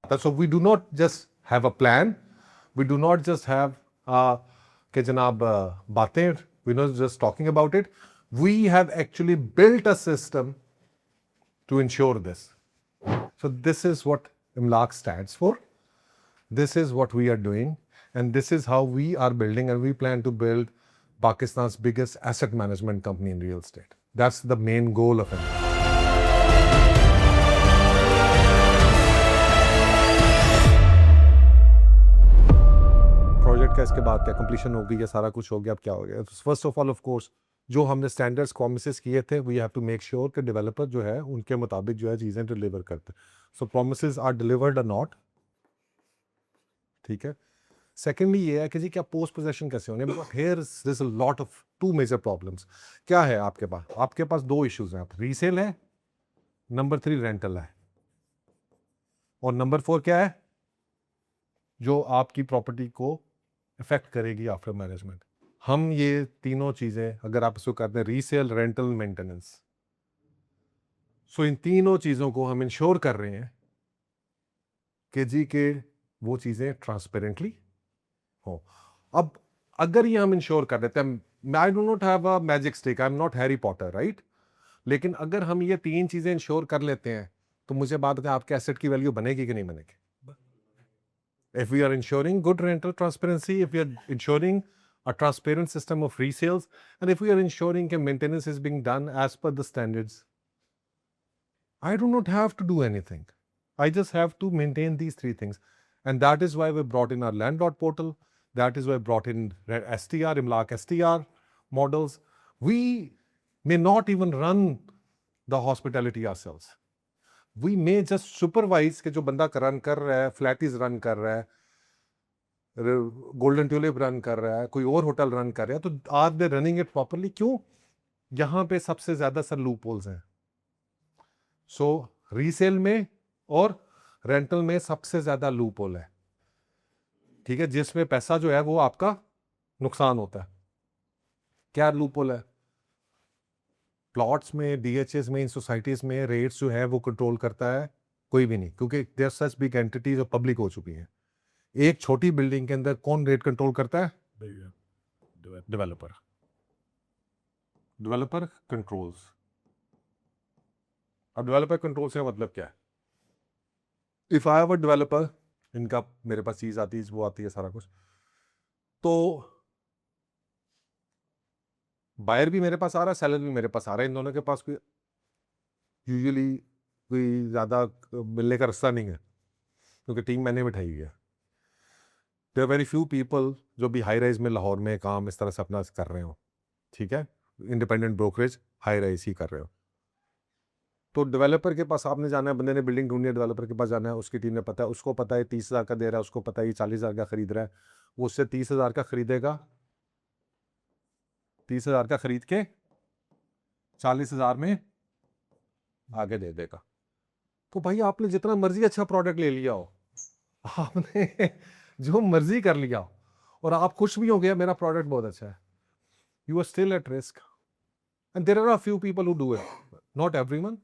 So we do not just have a plan, we do not just have कि जनाब बातें, we're not just talking about it. We have actually built a system to ensure this. So this is what IMLAQ stands for. This is what we are doing, and this is how we are building, and we plan to build Pakistan's biggest asset management company in real estate. That's the main goal of it. Project का इसके बाद क्या completion हो गई या सारा कुछ हो गया, अब क्या हो गया? First of all of course जो हमने स्टैंडर्ड्स प्रॉमिसेस किए थे, we have to make sure कि डेवलपर जो है उनके मुताबिक जो है चीज़ें डिलीवर करते हैं. सो प्रॉमिसेस आर डिलीवर्ड और नॉट. ठीक है. सेकेंडली ये है कि जी क्या पोस्ट पोजेशन कैसे होने. Here there is a lot of two major problems. क्या है आपके पास दो इश्यूज हैं. आप रीसेल है, नंबर 3 रेंटल है, और नंबर 4 क्या है जो आपकी प्रॉपर्टी को इफेक्ट करेगी आफ्टर मैनेजमेंट. हम ये तीनों चीजें अगर आप इसको करते हैं, रीसेल, रेंटल, मेंटेनेंस, सो इन तीनों चीजों को हम इंश्योर कर रहे हैं कि जी के वो चीजें ट्रांसपेरेंटली हो. अब अगर ये हम इंश्योर कर देते हैं, I do not have a magic stick, I am not Harry Potter, right. लेकिन अगर हम ये तीन चीजें इंश्योर कर लेते हैं तो मुझे बात बताएं, आपके एसेट की वैल्यू बनेगी कि नहीं बनेगी. If we are ensuring good rental transparency, if we are ensuring a transparent system of resales, and if we are ensuring that maintenance is being done as per the standards, I do not have to do anything. I just have to maintain these three things. And that is why we brought in our landlord portal. That is why we brought in STR, IMLAQ STR models. We may not even run the hospitality ourselves. We may just supervise कि जो बंदा run कर रहा है, Flatties run कर रहा है, golden tulip run कर रहा है, कोई और होटल रन कर रहा है, तो are they running it properly. क्यों? यहां पे सबसे ज्यादा सर लूप होल्स हैं. सो रीसेल में और रेंटल में सबसे ज्यादा लूप होल है. ठीक है, जिसमें पैसा जो है वो आपका नुकसान होता है. क्या लूप होल है? प्लॉट्स में, डीएचएस में, इन सोसाइटीज में रेट्स जो है वो कंट्रोल करता है कोई भी नहीं, क्योंकि देयर सच बिग एंटिटीज और पब्लिक हो चुकी हैं. एक छोटी बिल्डिंग के अंदर कौन रेट कंट्रोल करता है? डेवलपर. Developer controls. अब डेवलपर कंट्रोल से मतलब क्या है? If I have a developer, इनका मेरे पास चीज आती है, वो आती है, सारा कुछ, तो बायर भी मेरे पास आ रहा है, सेलर भी मेरे पास आ रहा है. इन दोनों के पास कोई यूजुअली कोई ज्यादा मिलने का रास्ता नहीं है, क्योंकि टीम मैंने बिठाई हुई है. There are very few people जो भी हाई राइज में लाहौर में काम इस तरह से अपना कर रहे हो. ठीक है, इंडिपेंडेंट ब्रोकरेज हाई राइज ही कर रहे हो. तो डेवलपर के पास आपने जाना है, बंदे ने बिल्डिंग ढूंढनी है, डेवलपर के पास जाना है, उसकी टीम ने पता है, उसको पता है 30,000 का दे रहा है, उसको पता है 40,000 का खरीद रहा है, वो उससे 30,000 का खरीदेगा, 30,000 का खरीद के 40,000 में आगे दे देगा. तो भाई आपने जितना मर्जी अच्छा प्रोडक्ट ले लिया हो, आपने जो मर्जी कर लिया हो, और आप खुश भी हो गया मेरा प्रोडक्ट बहुत अच्छा है, you are still at risk. And there are a few people who do it, not everyone,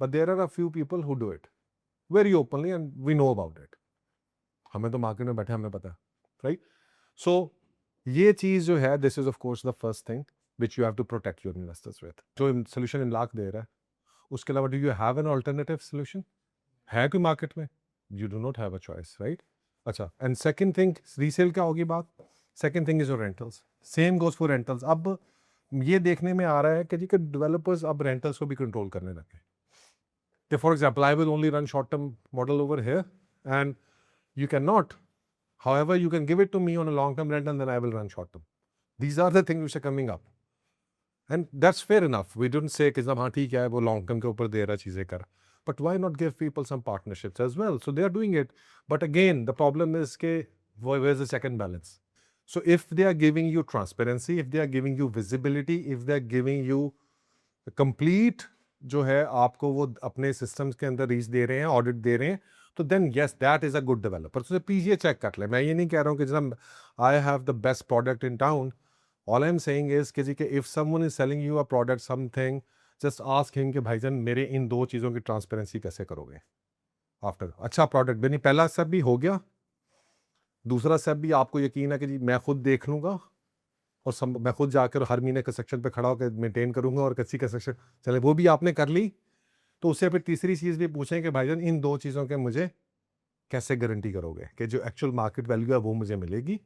but there are a few people who do it very openly and we know about it. हमें तो market में बैठे हमें पता है, right. सो ये चीज जो है, this is of course the first thing which you have to protect your investors with. जो सोल्यूशन IMLAQ दे रहा है, उसके अलावा do you have an alternative solution? है कोई मार्केट में? You do not have a choice, right. अच्छा, and second thing, resale क्या होगी बात. Second thing is your rentals. Same goes for rentals. अब ये देखने में आ रहा है कि जी के डेवलपर्स अब रेंटल्स को भी कंट्रोल करने लगे. For example, I will only run short-term model over here, and you cannot. However, you can give it to me on a long-term rent, and then I will run short-term. These are the things which are coming up, and that's fair enough. We don't say कि जब हाँ ठीक है वो long-term के ऊपर दे रहा चीजें कर, but why not give people some partnerships as well? So they are doing it, but again, the problem is कि where's the check and balance? So if they are giving you transparency, if they are giving you visibility, if they are giving you complete जो है आपको वो अपने systems के अंदर reach दे रहे हैं, ऑडिट दे रहे हैं, तो then yes that is a good developer. तो प्लीज ये चेक कर ले. मैं ये नहीं कह रहा हूँ कि जब I have the best product in town. All I am saying is कि जी कि if someone is selling you a product something, just ask him कि भाईजान मेरे इन दो चीज़ों की ट्रांसपेरेंसी कैसे करोगे. आफ्टर अच्छा प्रोडक्ट बनी, पहला स्टेप भी हो गया, दूसरा स्टेप भी आपको यकीन है कि जी मैं खुद देख लूंगा और मैं खुद जाकर हर महीने कंस्ट्रक्शन पे खड़ा होकर मेंटेन करूंगा और कच्ची कंस्ट्रक्शन चले, वो भी आपने कर ली। तो उससे फिर तीसरी चीज़ भी पूछें कि भाईजान इन दो चीज़ों के मुझे कैसे गारंटी करोगे कि जो एक्चुअल मार्केट वैल्यू है वो मुझे मिलेगी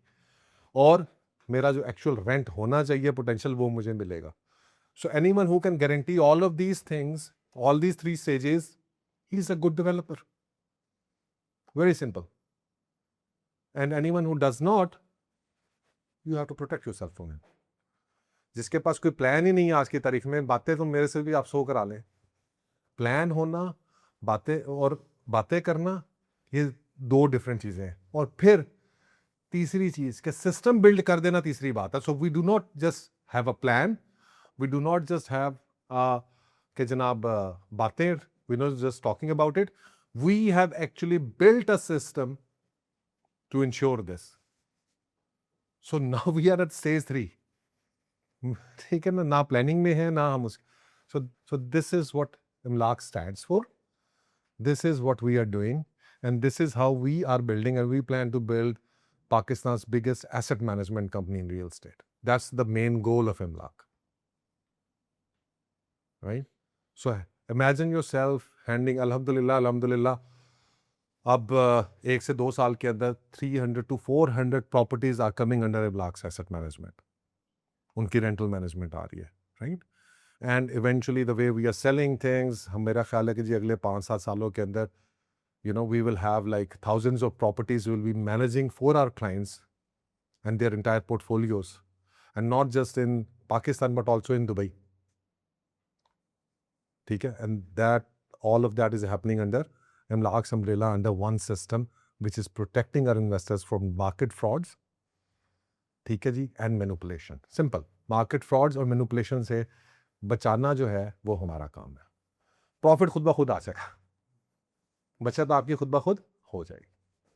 और मेरा जो एक्चुअल रेंट होना चाहिए पोटेंशियल वो मुझे मिलेगा। So anyone who can guarantee all of these things, all these three stages, he is a good developer. Very simple. And anyone who does not, you have to protect yourself from him. जिसके पास कोई plan ही नहीं है आज की तारीख में, बातें तो मेरे से भी आप 100 करा लें, प्लान होना बातें और बातें करना ये दो डिफरेंट चीजें हैं। और फिर तीसरी चीज के सिस्टम बिल्ड कर देना तीसरी बात है। So we do not just have a plan, we do not just have के जनाब बातें, we not just talking about it, we have actually built a system to ensure this. So now we are at stage 3, ठीक है ना planning में है ना हम उस। सो दिस इज व्हाट इमलाक stands for, this is what we are doing, and this is how we are building, and we plan to build Pakistan's biggest asset management company in real estate. That's the main goal of Imlak, right? So imagine yourself handing, alhamdulillah, अब 1 से 2 साल के अंदर 300 to 400 properties are coming under Imlak's asset management. उनकी rental management आ रही है, right? And eventually the way we are selling things, हम मेरा ख्याल है कि जी अगले 5-7 सालों के अंदर we will have like thousands of properties we will be managing for our clients and their entire portfolios, and not just in Pakistan but also in Dubai. ठीक है? And that all of that is happening under Imlak's umbrella, under one system which is protecting our investors from market frauds, ठीक है जी, and manipulation. Simple, market frauds और manipulation से बचाना जो है वो हमारा काम है। प्रॉफिट खुद ब खुद आ जाएगा, बचत आपकी खुद ब खुद हो जाएगी।